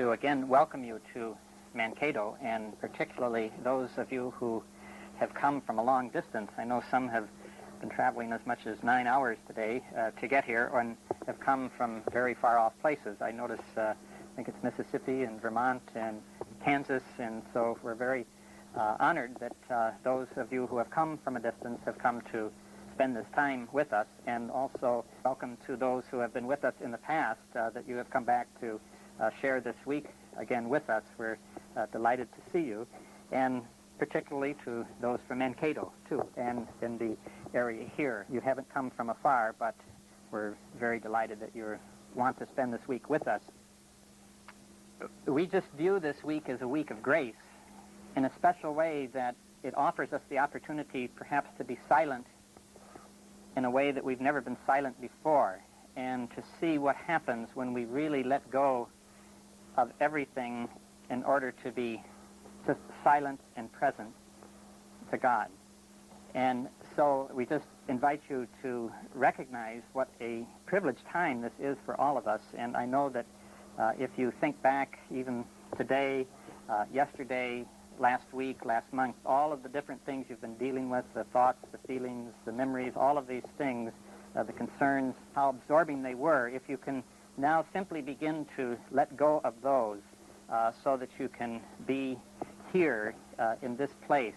to again welcome you to Mankato, and particularly those of you who have come from a long distance. I know some have been traveling as much as 9 hours today to get here, and have come from very far off places. I notice, I think it's Mississippi and Vermont and Kansas, and so we're very honored that those of you who have come from a distance have come to spend this time with us, and also welcome to those who have been with us in the past, that you have come back to share this week again with us. We're delighted to see you, and particularly to those from Mankato, too, and in the area here. You haven't come from afar, but we're very delighted that you want to spend this week with us. We just view this week as a week of grace in a special way, that it offers us the opportunity perhaps to be silent in a way that we've never been silent before, and to see what happens when we really let go of everything in order to be just silent and present to God. And so we just invite you to recognize what a privileged time this is for all of us. And I know that if you think back even today, yesterday, last week, last month, all of the different things you've been dealing with, the thoughts, the feelings, the memories, all of these things, the concerns, how absorbing they were, if you can now simply begin to let go of those so that you can be here in this place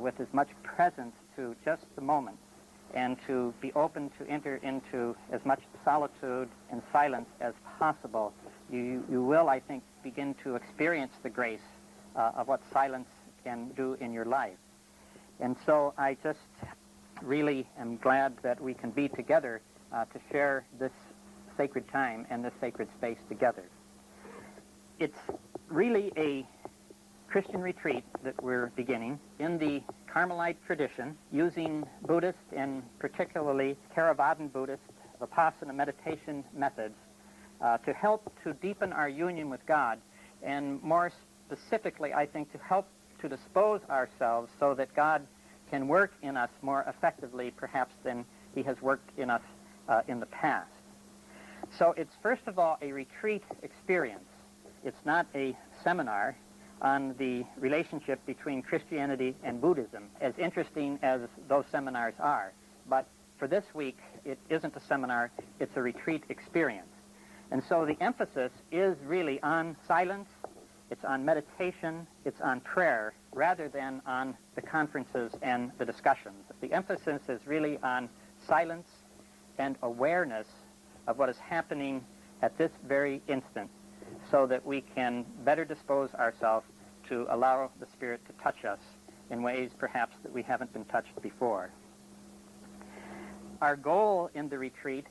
with as much presence to just the moment, and to be open to enter into as much solitude and silence as possible, you will, I think, begin to experience the grace of what silence can do in your life. And so I just really am glad that we can be together to share this sacred time and this sacred space together. It's really a Christian retreat that we're beginning in the Carmelite tradition, using Buddhist and particularly Theravadan Buddhist Vipassana meditation methods to help to deepen our union with God, and more specifically, I think, to help to dispose ourselves so that God can work in us more effectively, perhaps, than he has worked in us in the past. So it's, first of all, a retreat experience. It's not a seminar on the relationship between Christianity and Buddhism, as interesting as those seminars are. But for this week, it isn't a seminar, it's a retreat experience. And so the emphasis is really on silence, it's on meditation, it's on prayer, rather than on the conferences and the discussions. The emphasis is really on silence and awareness of what is happening at this very instant, so that we can better dispose ourselves to allow the Spirit to touch us in ways perhaps that we haven't been touched before. Our goal in the retreat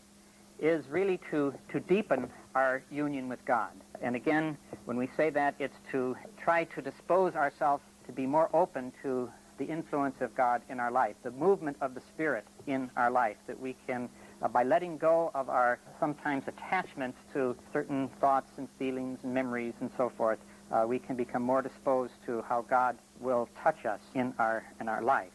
is really to deepen our union with God. And again, when we say that, it's to try to dispose ourselves to be more open to the influence of God in our life, the movement of the Spirit in our life, that we can, by letting go of our sometimes attachments to certain thoughts and feelings and memories and so forth, we can become more disposed to how God will touch us in our life.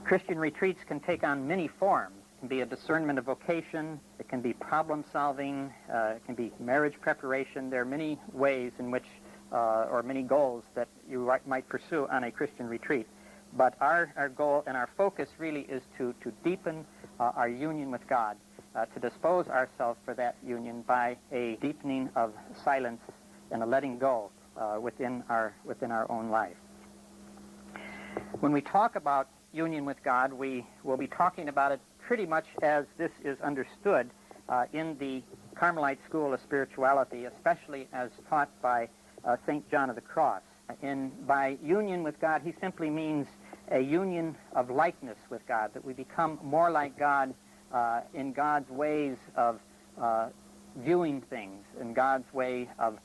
Christian retreats can take on many forms. It can be a discernment of vocation, it can be problem solving, it can be marriage preparation. There are many ways in which, or many goals that you might pursue on a Christian retreat. But our goal and our focus really is to deepen our union with God, to dispose ourselves for that union by a deepening of silence and a letting go within our own life. When we talk about union with God, we will be talking about it pretty much as this is understood in the Carmelite school of spirituality, especially as taught by St. John of the Cross. And by union with God, he simply means a union of likeness with God, that we become more like God in God's ways of viewing things, in God's way of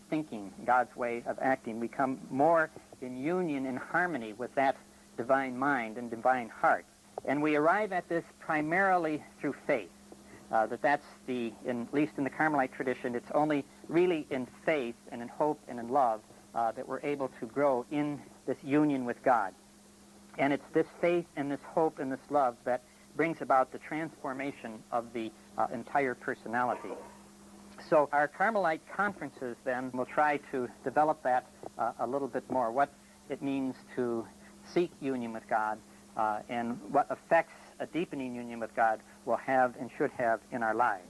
thinking, God's way of acting. We come more in union, in harmony with that divine mind and divine heart. And we arrive at this primarily through faith. That's at least in the Carmelite tradition, it's only really in faith and in hope and in love that we're able to grow in this union with God. And it's this faith and this hope and this love that brings about the transformation of the entire personality. So our Carmelite conferences then will try to develop that a little bit more, what it means to seek union with God and what effects a deepening union with God will have and should have in our lives.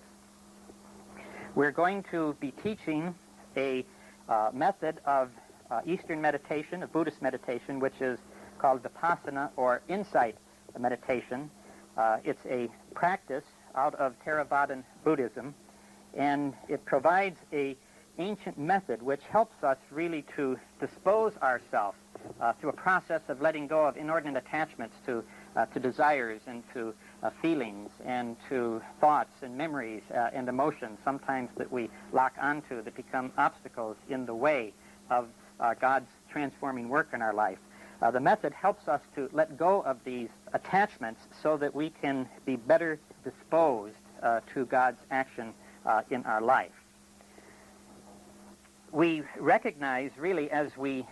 We're going to be teaching a method of Eastern meditation, of Buddhist meditation, which is called Vipassana or insight meditation. It's a practice out of Theravadan Buddhism, and it provides a ancient method which helps us really to dispose ourselves through a process of letting go of inordinate attachments to desires and to feelings and to thoughts and memories and emotions, sometimes that we lock onto, that become obstacles in the way of God's transforming work in our life. The method helps us to let go of these attachments so that we can be better disposed to God's action in our life. We recognize, really, as we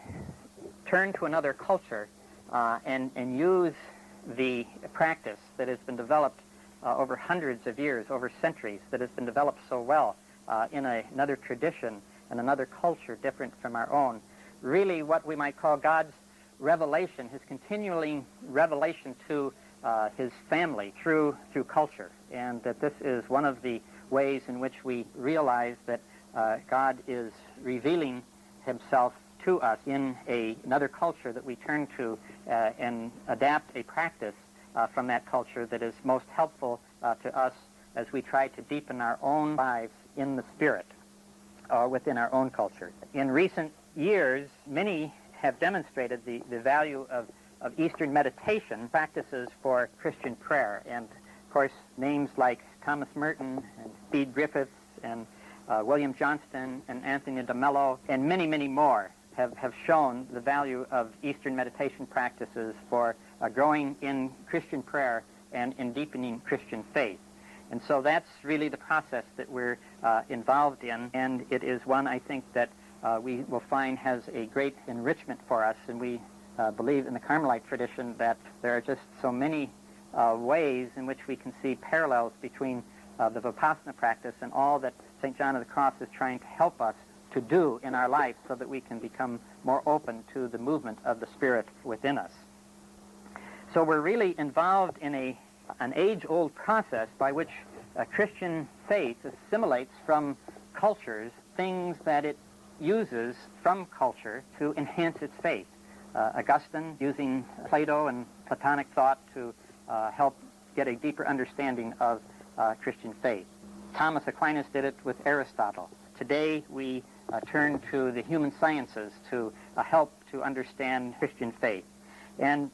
turn to another culture and use the practice that has been developed over hundreds of years, over centuries, that has been developed so well in another tradition and another culture different from our own, really what we might call God's revelation, his continuing revelation to his family through culture, and that this is one of the ways in which we realize that God is revealing himself to us in another culture that we turn to and adapt a practice from that culture that is most helpful to us as we try to deepen our own lives in the spirit within our own culture. In recent years, many have demonstrated the value of Eastern meditation practices for Christian prayer. And, of course, names like Thomas Merton and Bede Griffiths and William Johnston and Anthony de Mello and many, many more have shown the value of Eastern meditation practices for growing in Christian prayer and in deepening Christian faith. And so that's really the process that we're involved in, and it is one, I think, that we will find has a great enrichment for us, and we believe in the Carmelite tradition that there are just so many ways in which we can see parallels between the Vipassana practice and all that St. John of the Cross is trying to help us to do in our life so that we can become more open to the movement of the Spirit within us. So we're really involved in an age-old process by which Christian faith assimilates from cultures things that it uses from culture to enhance its faith. Augustine using Plato and Platonic thought to help get a deeper understanding of Christian faith. Thomas Aquinas did it with Aristotle. Today we turn to the human sciences to help to understand Christian faith. And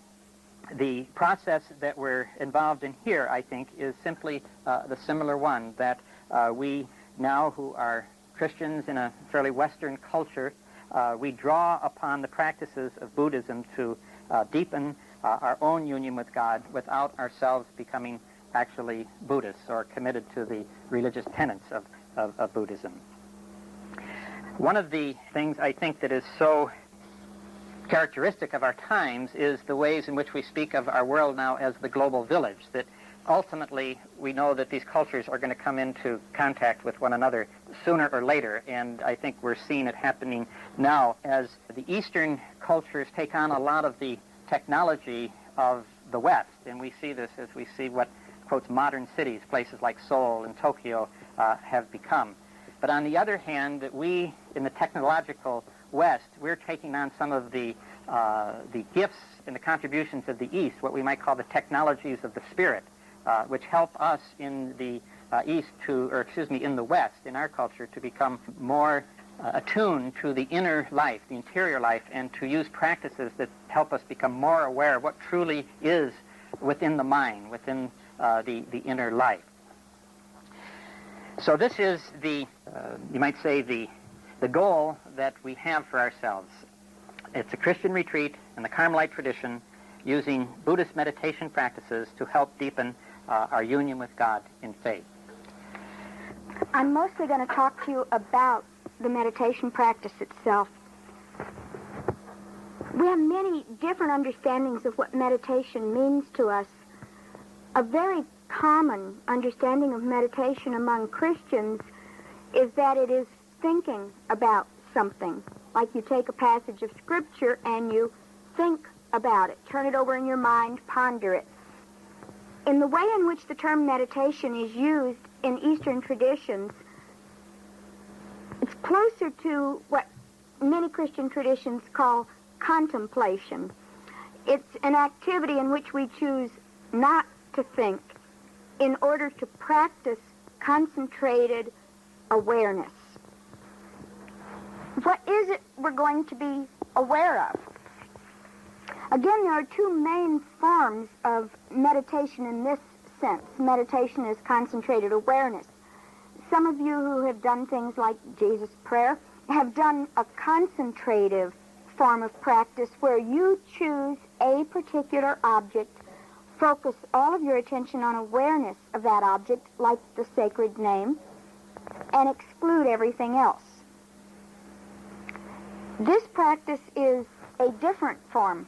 the process that we're involved in here, I think, is simply the similar one, that we now who are Christians in a fairly Western culture, we draw upon the practices of Buddhism to deepen our own union with God without ourselves becoming actually Buddhists or committed to the religious tenets of Buddhism. One of the things I think that is so characteristic of our times is the ways in which we speak of our world now as the global village, that ultimately we know that these cultures are going to come into contact with one another sooner or later, and I think we're seeing it happening now as the Eastern cultures take on a lot of the technology of the West, and we see this as we see what, quotes, modern cities, places like Seoul and Tokyo have become. But on the other hand, that we in the technological West, we're taking on some of the gifts and the contributions of the East, what we might call the technologies of the Spirit, which help us in the in the West, in our culture, to become more attuned to the inner life, the interior life, and to use practices that help us become more aware of what truly is within the mind, within the inner life. So this is the, you might say, the goal that we have for ourselves. It's a Christian retreat in the Carmelite tradition using Buddhist meditation practices to help deepen our union with God in faith. I'm mostly going to talk to you about the meditation practice itself. We have many different understandings of what meditation means to us. A very common understanding of meditation among Christians is that it is thinking about something. Like you take a passage of Scripture and you think about it, turn it over in your mind, ponder it. In the way in which the term meditation is used in Eastern traditions, it's closer to what many Christian traditions call contemplation. It's an activity in which we choose not to think in order to practice concentrated awareness. What is it we're going to be aware of? Again, there are two main forms of meditation in this sense. Meditation is concentrated awareness. Some of you who have done things like Jesus' prayer have done a concentrative form of practice where you choose a particular object, focus all of your attention on awareness of that object, like the sacred name, and exclude everything else. This practice is a different form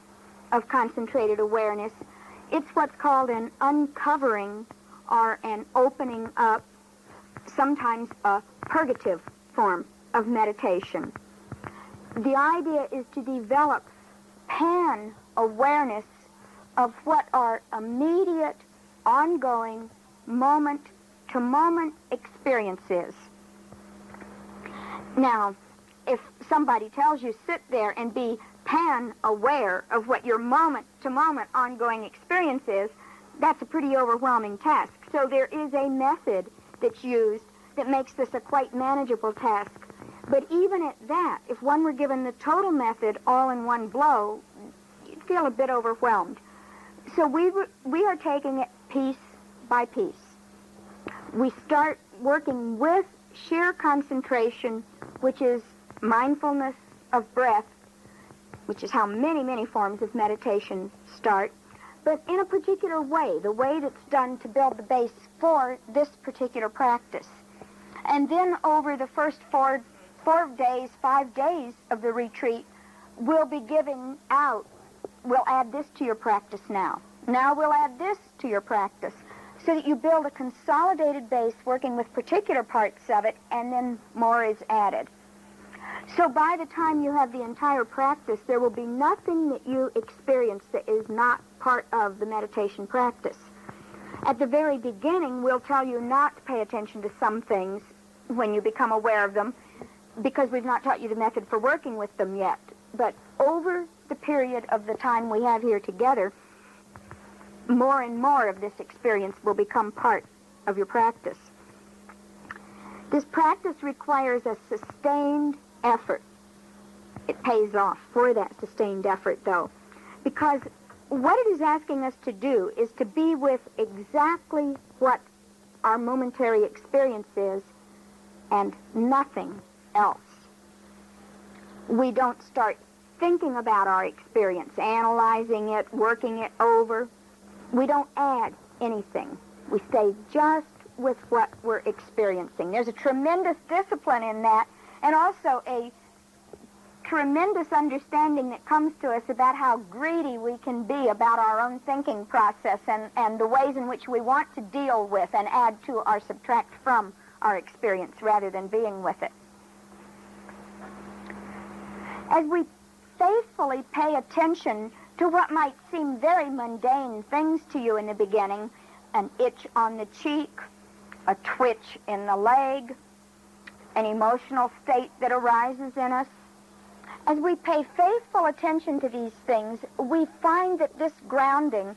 of concentrated awareness. It's what's called an uncovering or an opening up, sometimes a purgative form of meditation. The idea is to develop pan-awareness of what are immediate, ongoing, moment-to-moment experiences. Now, if somebody tells you sit there and be pan-aware of what your moment-to-moment ongoing experience is, that's a pretty overwhelming task. So there is a method that's used that makes this a quite manageable task. But even at that, if one were given the total method all in one blow, you'd feel a bit overwhelmed. So we are taking it piece by piece. We start working with sheer concentration, which is mindfulness of breath, which is how many, many forms of meditation start, but in a particular way, the way that's done to build the base for this particular practice. And then over the first 5 days of the retreat, we'll be giving out, we'll add this to your practice now. Now we'll add this to your practice, so that you build a consolidated base working with particular parts of it, and then more is added. So by the time you have the entire practice, there will be nothing that you experience that is not part of the meditation practice. At the very beginning, we'll tell you not to pay attention to some things when you become aware of them, because we've not taught you the method for working with them yet. But over the period of the time we have here together, more and more of this experience will become part of your practice. This practice requires a sustained effort. It pays off for that sustained effort, though, because what it is asking us to do is to be with exactly what our momentary experience is and nothing else. We don't start thinking about our experience, analyzing it, working it over. We don't add anything. We stay just with what we're experiencing. There's a tremendous discipline in that, and also a tremendous understanding that comes to us about how greedy we can be about our own thinking process and the ways in which we want to deal with and add to or subtract from our experience rather than being with it. As we faithfully pay attention to what might seem very mundane things to you in the beginning, an itch on the cheek, a twitch in the leg, an emotional state that arises in us. As we pay faithful attention to these things, we find that this grounding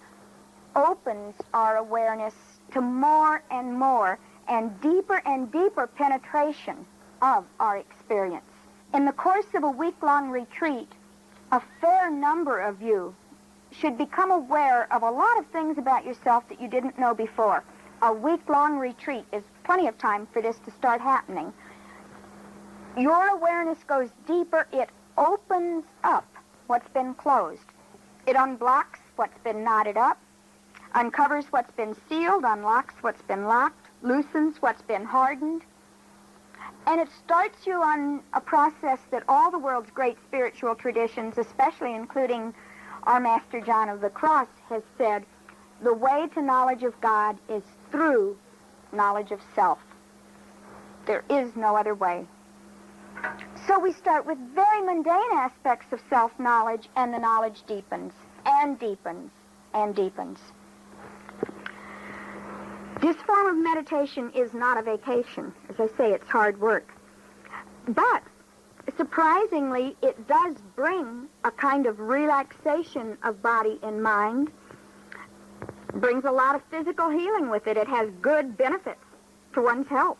opens our awareness to more and deeper penetration of our experience. In the course of a week-long retreat, a fair number of you should become aware of a lot of things about yourself that you didn't know before. A week-long retreat is plenty of time for this to start happening. Your awareness goes deeper. It opens up what's been closed. It unblocks what's been knotted up, uncovers what's been sealed, unlocks what's been locked, loosens what's been hardened. And it starts you on a process that all the world's great spiritual traditions, especially including our Master John of the Cross, has said, the way to knowledge of God is through knowledge of self. There is no other way. So we start with very mundane aspects of self-knowledge, and the knowledge deepens and deepens and deepens. This form of meditation is not a vacation. As I say, it's hard work. But surprisingly, it does bring a kind of relaxation of body and mind. Brings a lot of physical healing with it. It has good benefits to one's health.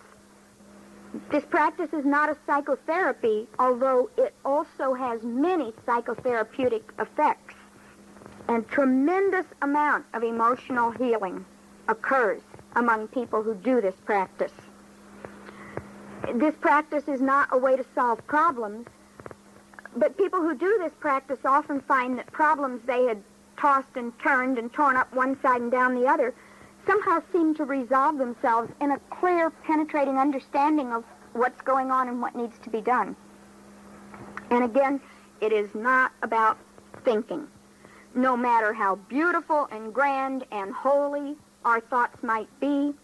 This practice is not a psychotherapy, although it also has many psychotherapeutic effects. And tremendous amount of emotional healing occurs among people who do this practice. This practice is not a way to solve problems, but people who do this practice often find that problems they had tossed and turned and torn up one side and down the other somehow seem to resolve themselves in a clear, penetrating understanding of what's going on and what needs to be done. And again, it is not about thinking. No matter how beautiful and grand and holy our thoughts might be,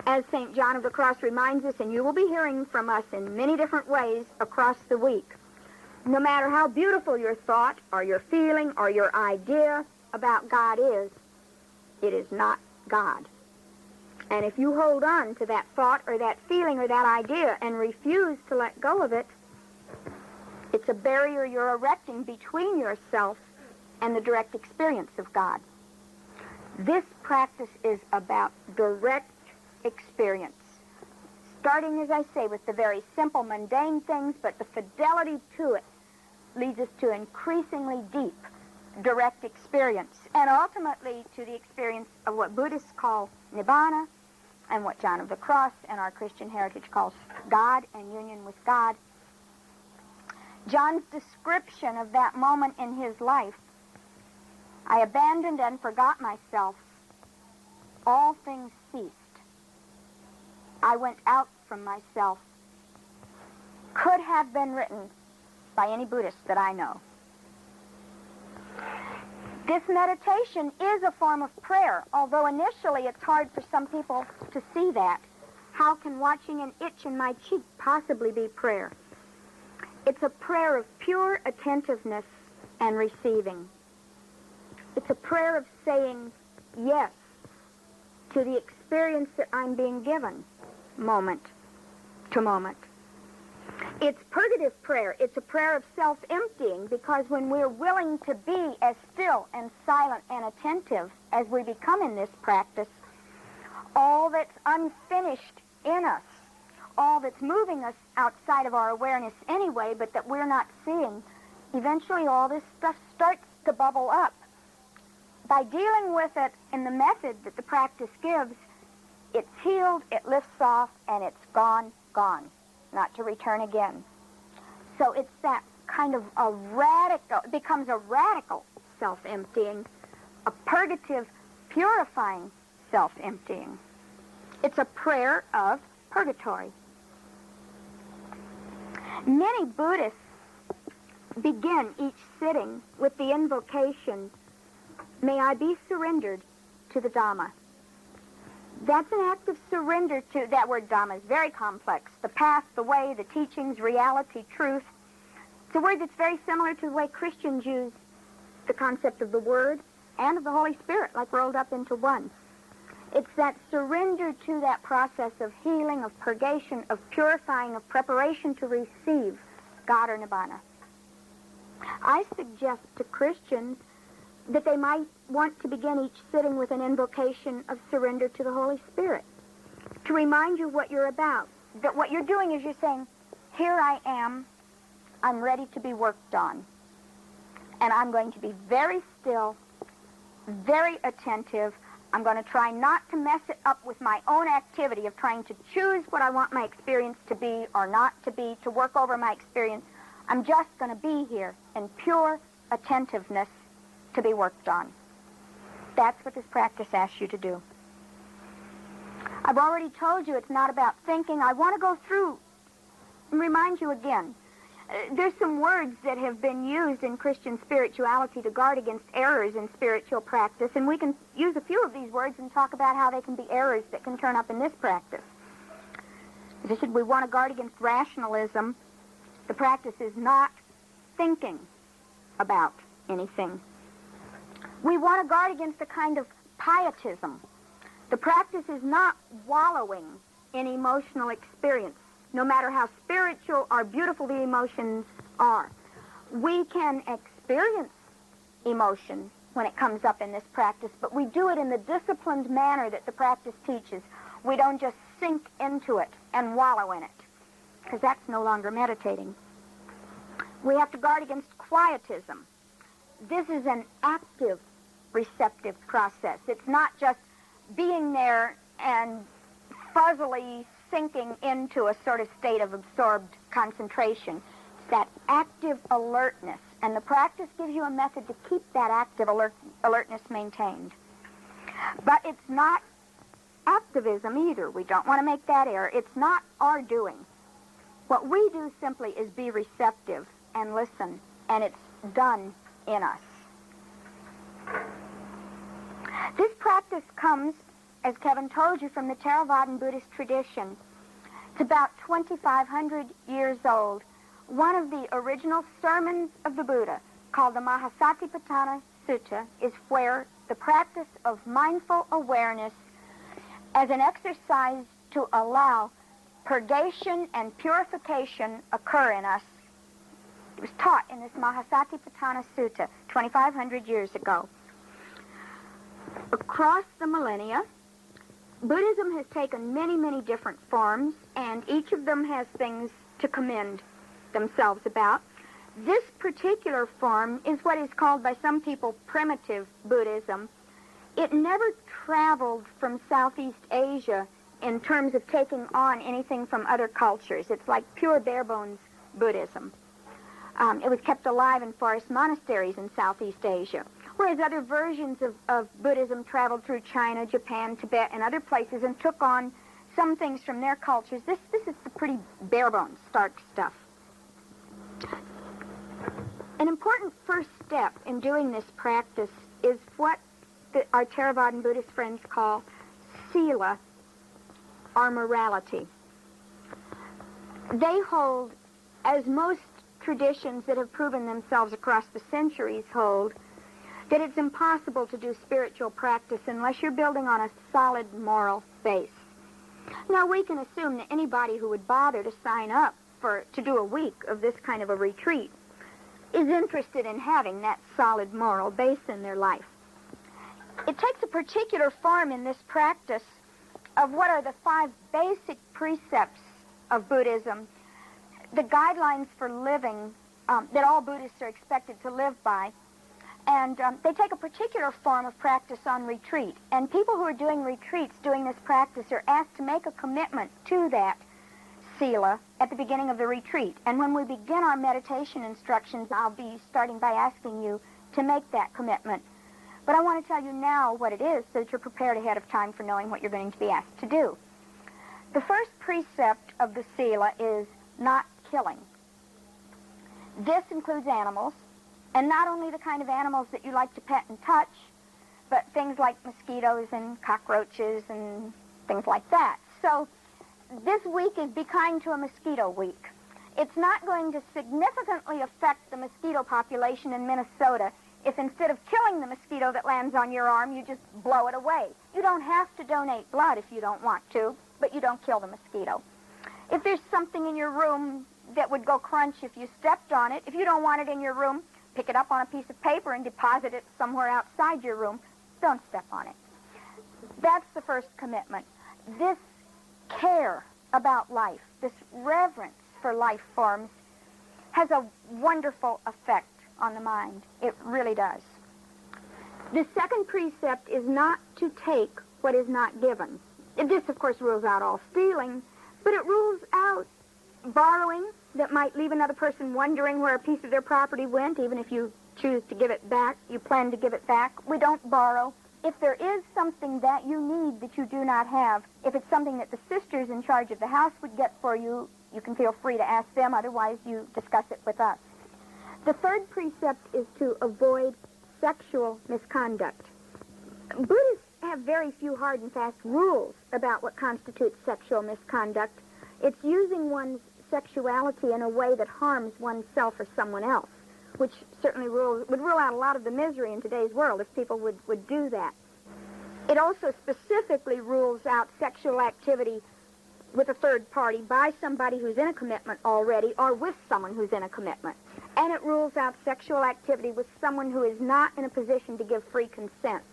as St. John of the Cross reminds us, and you will be hearing from us in many different ways across the week, no matter how beautiful your thought or your feeling or your idea about God is, it is not God. And if you hold on to that thought or that feeling or that idea and refuse to let go of it, it's a barrier you're erecting between yourself and the direct experience of God. This practice is about direct experience. Starting, as I say, with the very simple, mundane things, but the fidelity to it leads us to increasingly deep, direct experience, and ultimately to the experience of what Buddhists call Nibbana, and what John of the Cross and our Christian heritage calls God and union with God. John's description of that moment in his life, I abandoned and forgot myself. All things ceased. I went out from myself, could have been written by any Buddhist that I know. This meditation is a form of prayer, although initially it's hard for some people to see that. How can watching an itch in my cheek possibly be prayer? It's a prayer of pure attentiveness and receiving. It's a prayer of saying yes to the experience that I'm being given, moment to moment. It's purgative prayer. It's a prayer of self-emptying, because when we're willing to be as still and silent and attentive as we become in this practice, all that's unfinished in us, all that's moving us outside of our awareness anyway, but that we're not seeing, eventually all this stuff starts to bubble up. By dealing with it in the method that the practice gives, it's healed, it lifts off, and it's gone, not to return again. So it's that kind of it becomes a radical self-emptying, a purgative, purifying self-emptying. It's a prayer of purgatory. Many Buddhists begin each sitting with the invocation, "May I be surrendered to the Dhamma." That's an act of surrender to, that word Dhamma is very complex. The path, the way, the teachings, reality, truth. It's a word that's very similar to the way Christians use the concept of the Word and of the Holy Spirit, like rolled up into one. It's that surrender to that process of healing, of purgation, of purifying, of preparation to receive God or Nibbana. I suggest to Christians that they might want to begin each sitting with an invocation of surrender to the Holy Spirit, to remind you what you're about, that what you're doing is you're saying, here I am, I'm ready to be worked on, and I'm going to be very still, very attentive. I'm going to try not to mess it up with my own activity of trying to choose what I want my experience to be or not to be, to work over my experience. I'm just going to be here in pure attentiveness to be worked on. That's what this practice asks you to do. I've already told you it's not about thinking. I want to go through and remind you again. There's some words that have been used in Christian spirituality to guard against errors in spiritual practice, and we can use a few of these words and talk about how they can be errors that can turn up in this practice. As I said, we want to guard against rationalism. The practice is not thinking about anything. We want to guard against a kind of pietism. The practice is not wallowing in emotional experience, no matter how spiritual or beautiful the emotions are. We can experience emotion when it comes up in this practice, but we do it in the disciplined manner that the practice teaches. We don't just sink into it and wallow in it, because that's no longer meditating. We have to guard against quietism. This is an active, receptive process. It's not just being there and fuzzily sinking into a sort of state of absorbed concentration. It's that active alertness, and the practice gives you a method to keep that active alertness maintained. But it's not activism either. We don't want to make that error. It's not our doing. What we do simply is be receptive and listen, and it's done in us. This practice comes, as Kevin told you, from the Theravadan Buddhist tradition. It's about 2,500 years old. One of the original sermons of the Buddha, called the Mahasatipatthana Sutta, is where the practice of mindful awareness as an exercise to allow purgation and purification occur in us. It was taught in this Mahasatipatthana Sutta 2,500 years ago. Across the millennia, Buddhism has taken many, many different forms, and each of them has things to commend themselves about. This particular form is what is called by some people primitive Buddhism. It never traveled from Southeast Asia in terms of taking on anything from other cultures. It's like pure bare-bones Buddhism. It was kept alive in forest monasteries in Southeast Asia, whereas other versions of Buddhism traveled through China, Japan, Tibet, and other places and took on some things from their cultures. This is the pretty bare-bones, stark stuff. An important first step in doing this practice is what our Theravadan Buddhist friends call sila, or morality. They hold, as most traditions that have proven themselves across the centuries hold, that it's impossible to do spiritual practice unless you're building on a solid moral base. Now, we can assume that anybody who would bother to sign up to do a week of this kind of a retreat is interested in having that solid moral base in their life. It takes a particular form in this practice of what are the 5 basic precepts of Buddhism, the guidelines for living that all Buddhists are expected to live by. And they take a particular form of practice on retreat. And people who are doing retreats, doing this practice, are asked to make a commitment to that sila at the beginning of the retreat. And when we begin our meditation instructions, I'll be starting by asking you to make that commitment. But I want to tell you now what it is so that you're prepared ahead of time for knowing what you're going to be asked to do. The first precept of the sila is not killing. This includes animals, and not only the kind of animals that you like to pet and touch, but things like mosquitoes and cockroaches and things like that. So this week is Be Kind to a Mosquito Week. It's not going to significantly affect the mosquito population in Minnesota if instead of killing the mosquito that lands on your arm, you just blow it away. You don't have to donate blood if you don't want to, but you don't kill the mosquito. If there's something in your room that would go crunch if you stepped on it, if you don't want it in your room, pick it up on a piece of paper and deposit it somewhere outside your room. Don't step on it. That's the first commitment. This care about life, this reverence for life forms, has a wonderful effect on the mind. It really does. The second precept is not to take what is not given. This, of course, rules out all stealing, but it rules out borrowing that might leave another person wondering where a piece of their property went, even if you choose to give it back, you plan to give it back. We don't borrow. If there is something that you need that you do not have, if it's something that the sisters in charge of the house would get for you, you can feel free to ask them. Otherwise, you discuss it with us. The third precept is to avoid sexual misconduct. Buddhists have very few hard and fast rules about what constitutes sexual misconduct. It's using one's sexuality in a way that harms oneself or someone else, which certainly would rule out a lot of the misery in today's world if people would do that. It also specifically rules out sexual activity with a third party by somebody who's in a commitment already or with someone who's in a commitment. And it rules out sexual activity with someone who is not in a position to give free consent,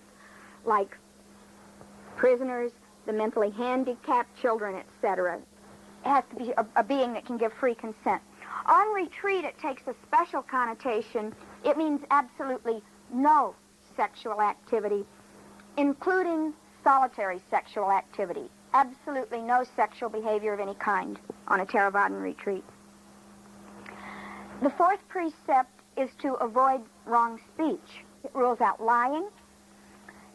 like prisoners, the mentally handicapped, children, etc. It has to be a being that can give free consent. On retreat, it takes a special connotation. It means absolutely no sexual activity, including solitary sexual activity. Absolutely no sexual behavior of any kind on a Theravadan retreat. The fourth precept is to avoid wrong speech. It rules out lying.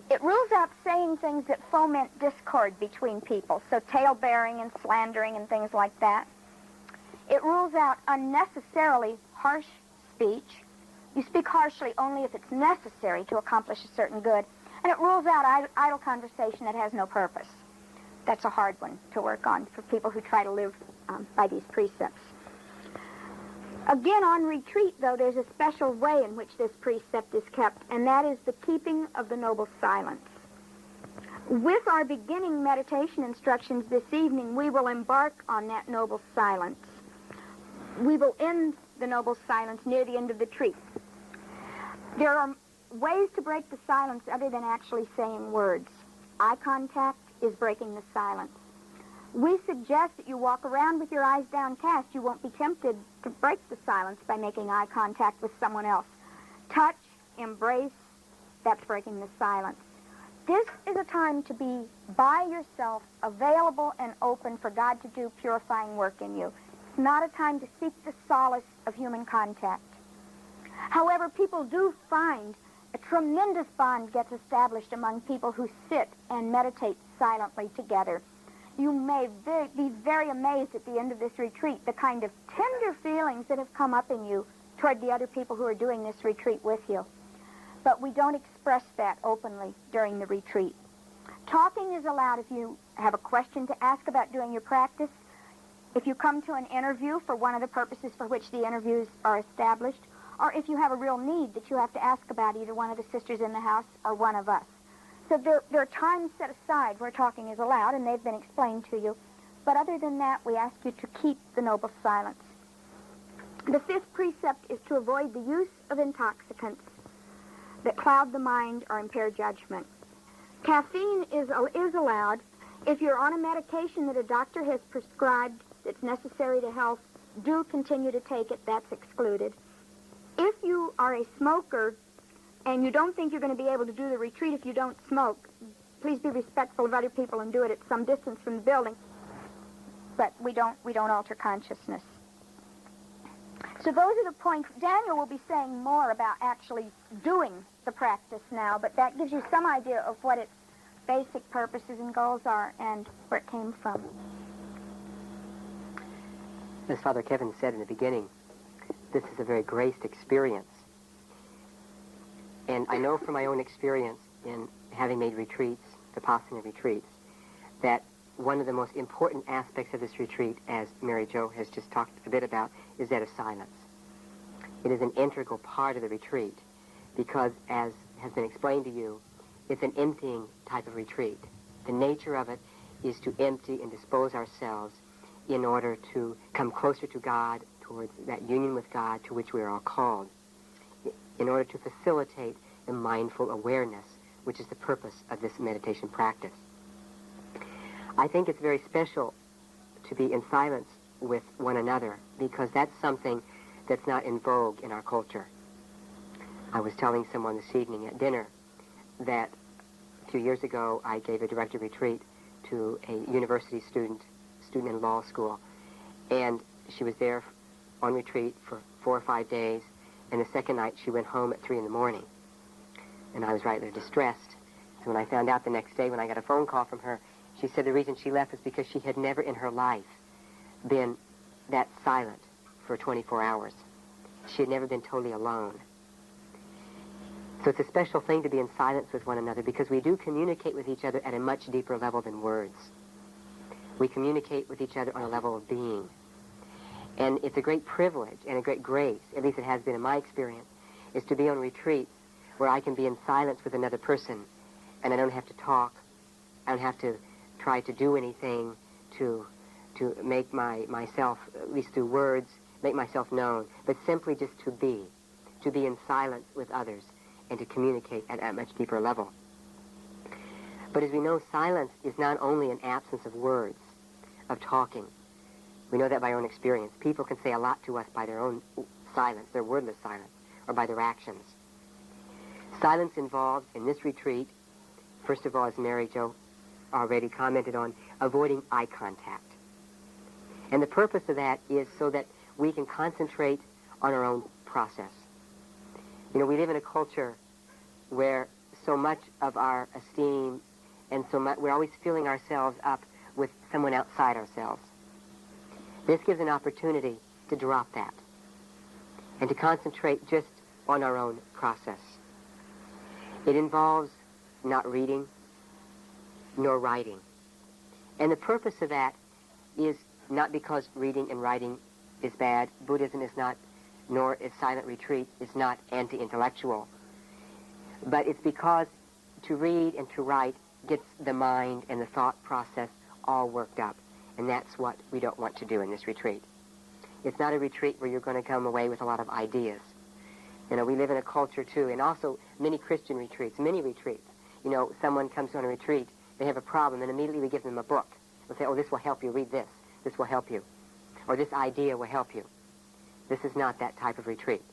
It rules out saying things that foment discord between people, so tale-bearing and slandering and things like that. It rules out unnecessarily harsh speech. You speak harshly only if it's necessary to accomplish a certain good. And it rules out idle conversation that has no purpose. That's a hard one to work on for people who try to live by these precepts. Again, on retreat, though, there's a special way in which this precept is kept, and that is the keeping of the noble silence. With our beginning meditation instructions this evening, we will embark on that noble silence. We will end the noble silence near the end of the retreat. There are ways to break the silence other than actually saying words. Eye contact is breaking the silence. We suggest that you walk around with your eyes downcast. You won't be tempted to break the silence by making eye contact with someone else. Touch, embrace, that's breaking the silence. This is a time to be by yourself, available and open for God to do purifying work in you. It's not a time to seek the solace of human contact. However, people do find a tremendous bond gets established among people who sit and meditate silently together. You may be very amazed at the end of this retreat, the kind of tender feelings that have come up in you toward the other people who are doing this retreat with you. But we don't express that openly during the retreat. Talking is allowed if you have a question to ask about doing your practice, if you come to an interview for one of the purposes for which the interviews are established, or if you have a real need that you have to ask about either one of the sisters in the house or one of us. So there are times set aside where talking is allowed, and they've been explained to you. But other than that, we ask you to keep the noble silence. The fifth precept is to avoid the use of intoxicants that cloud the mind or impair judgment. Caffeine is allowed if you're on a medication that a doctor has prescribed that's necessary to health. Do continue to take it. That's excluded. If you are a smoker and you don't think you're going to be able to do the retreat if you don't smoke, please be respectful of other people and do it at some distance from the building. But we don't alter consciousness. So those are the points. Daniel will be saying more about actually doing the practice now, but that gives you some idea of what its basic purposes and goals are and where it came from. As Father Kevin said in the beginning, this is a very graced experience. And I know from my own experience in having made retreats, Vipassana retreats, that one of the most important aspects of this retreat, as Mary Jo has just talked a bit about, is that of silence. It is an integral part of the retreat because, as has been explained to you, it's an emptying type of retreat. The nature of it is to empty and dispose ourselves in order to come closer to God, towards that union with God to which we are all called, in order to facilitate the mindful awareness, which is the purpose of this meditation practice. I think it's very special to be in silence with one another because that's something that's not in vogue in our culture. I was telling someone this evening at dinner that a few years ago I gave a directed retreat to a university student in law school, and she was there on retreat for 4 or 5 days, and the second night she went home at 3 in the morning. And I was rightly distressed. So when I found out the next day, when I got a phone call from her, she said the reason she left was because she had never in her life been that silent for 24 hours. She had never been totally alone. So it's a special thing to be in silence with one another because we do communicate with each other at a much deeper level than words. We communicate with each other on a level of being. And it's a great privilege and a great grace, at least it has been in my experience, is to be on retreats where I can be in silence with another person and I don't have to talk. I don't have to try to do anything to make myself, at least through words, make myself known, but simply just to be in silence with others and to communicate at a much deeper level. But as we know, silence is not only an absence of words, of talking. We know that by our own experience. People can say a lot to us by their own silence, their wordless silence, or by their actions. Silence involves, in this retreat, first of all, as Mary Jo already commented on, avoiding eye contact. And the purpose of that is so that we can concentrate on our own process. You know, we live in a culture where so much of our esteem and so much, we're always filling ourselves up with someone outside ourselves. This gives an opportunity to drop that and to concentrate just on our own process. It involves not reading nor writing. And the purpose of that is not because reading and writing is bad. Buddhism is not, nor is silent retreat, is not anti-intellectual. But it's because to read and to write gets the mind and the thought process all worked up. And that's what we don't want to do in this retreat. It's not a retreat where you're going to come away with a lot of ideas. You know, we live in a culture, too, and also many Christian retreats, many retreats. You know, someone comes on a retreat, they have a problem, and immediately we give them a book. We'll say, oh, this will help you, read this. This will help you. Or this idea will help you. This is not that type of retreat.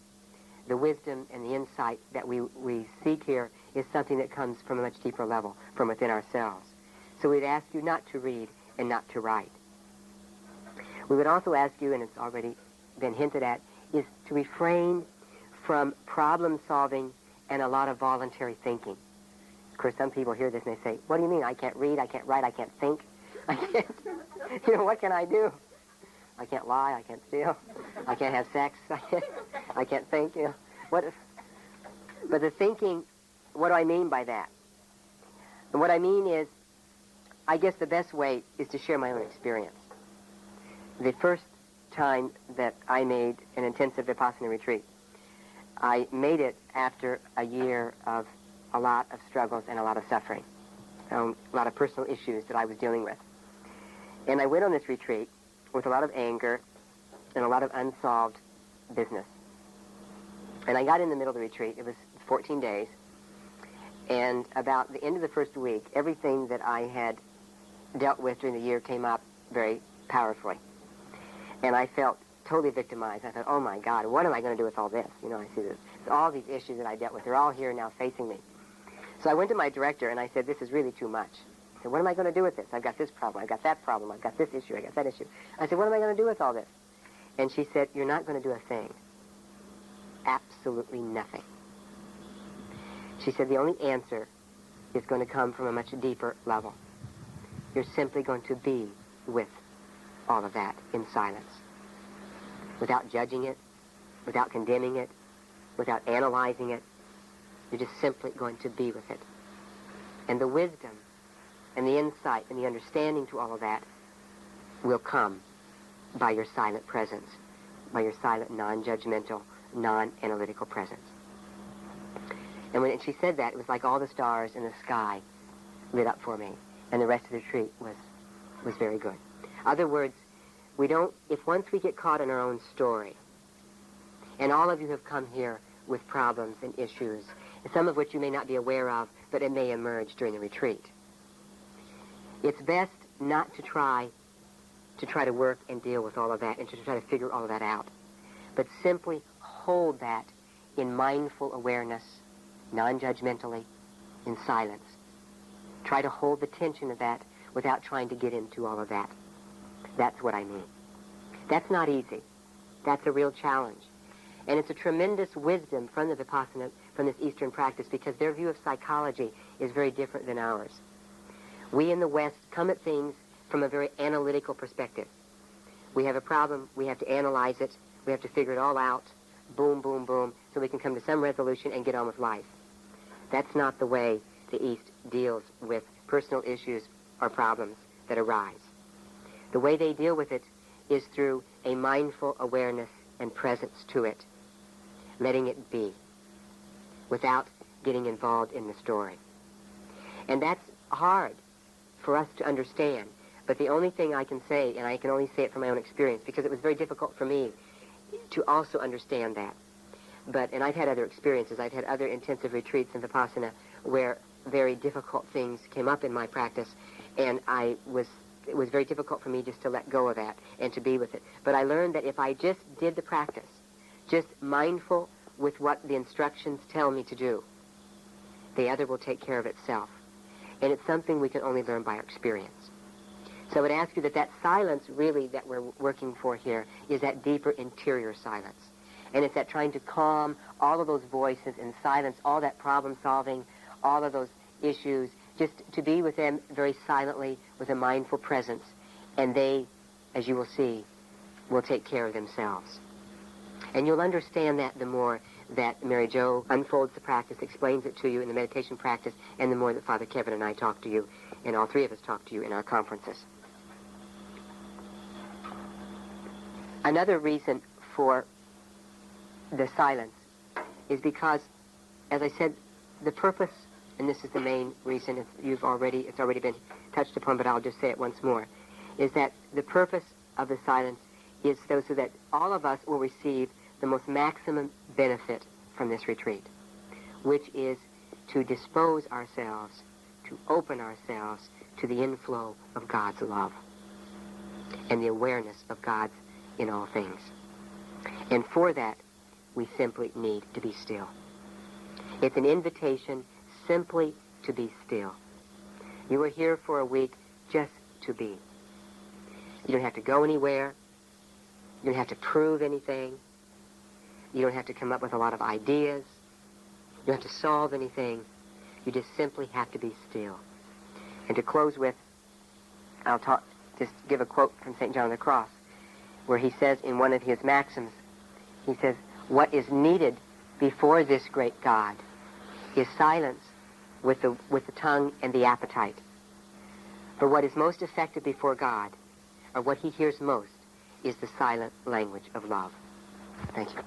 The wisdom and the insight that we seek here is something that comes from a much deeper level, from within ourselves. So we'd ask you not to read and not to write. We would also ask you, and it's already been hinted at, is to refrain from problem solving and a lot of voluntary thinking. Of course, some people hear this and they say, what do you mean? I can't read, I can't write, I can't think. I can't, what can I do? I can't lie, I can't steal, I can't have sex, I can't think, But the thinking, what do I mean by that? And what I mean is, I guess the best way is to share my own experience. The first time that I made an intensive Vipassana retreat, I made it after a year of a lot of struggles and a lot of suffering, a lot of personal issues that I was dealing with. And I went on this retreat with a lot of anger and a lot of unsolved business. And I got in the middle of the retreat. It was 14 days. And about the end of the first week, everything that I had dealt with during the year came up very powerfully. And I felt totally victimized. I thought, oh my God, what am I going to do with all this? I see this. All these issues that I dealt with, they're all here now facing me. So I went to my director and I said, this is really too much. I said, what am I going to do with this? I've got this problem, I've got that problem, I've got this issue, I got that issue. I said, what am I going to do with all this? And she said, you're not going to do a thing. Absolutely nothing. She said, the only answer is going to come from a much deeper level. You're simply going to be with all of that in silence, without judging it, without condemning it, without analyzing it. You're just simply going to be with it. And the wisdom and the insight and the understanding to all of that will come by your silent presence, by your silent, non-judgmental, non-analytical presence. And when she said that, it was like all the stars in the sky lit up for me, and the rest of the retreat was very good. Other words, if once we get caught in our own story, and all of you have come here with problems and issues, some of which you may not be aware of, but it may emerge during the retreat. It's best not to try to work and deal with all of that and to try to figure all of that out, but simply hold that in mindful awareness, non-judgmentally, in silence. Try to hold the tension of that without trying to get into all of that. That's what I mean. That's not easy. That's a real challenge. And it's a tremendous wisdom from the Vipassana, from this Eastern practice, because their view of psychology is very different than ours. We in the West come at things from a very analytical perspective. We have a problem, we have to analyze it, we have to figure it all out, boom, boom, boom, so we can come to some resolution and get on with life. That's not the way the East deals with personal issues or problems that arise. The way they deal with it is through a mindful awareness and presence to it, letting it be, without getting involved in the story. And that's hard for us to understand. But the only thing I can say, and I can only say it from my own experience, because it was very difficult for me to also understand that. And I've had other experiences. I've had other intensive retreats in Vipassana where very difficult things came up in my practice, and it was very difficult for me just to let go of that and to be with it. But I learned that if I just did the practice, just mindful with what the instructions tell me to do, the other will take care of itself. And it's something we can only learn by experience. So I would ask you that silence really that we're working for here is that deeper interior silence. And it's that trying to calm all of those voices and silence all that problem solving, all of those issues, just to be with them very silently with a mindful presence. And they, as you will see, will take care of themselves. And you'll understand that the more that Mary Jo unfolds the practice, explains it to you in the meditation practice, and the more that Father Kevin and I talk to you, and all three of us talk to you in our conferences. Another reason for the silence is because, as I said, the purpose, and this is the main reason, it's already been touched upon, but I'll just say it once more, is that the purpose of the silence is so that all of us will receive the most maximum benefit from this retreat, which is to dispose ourselves, to open ourselves to the inflow of God's love and the awareness of God's in all things. And for that, we simply need to be still. It's an invitation simply to be still. You are here for a week just to be. You don't have to go anywhere. You don't have to prove anything. You don't have to come up with a lot of ideas. You don't have to solve anything. You just simply have to be still. And to close with, just give a quote from St. John of the Cross, where he says in one of his maxims, he says, "What is needed before this great God is silence with the tongue and the appetite. For what is most effective before God, or what he hears most, is the silent language of love." Thank you.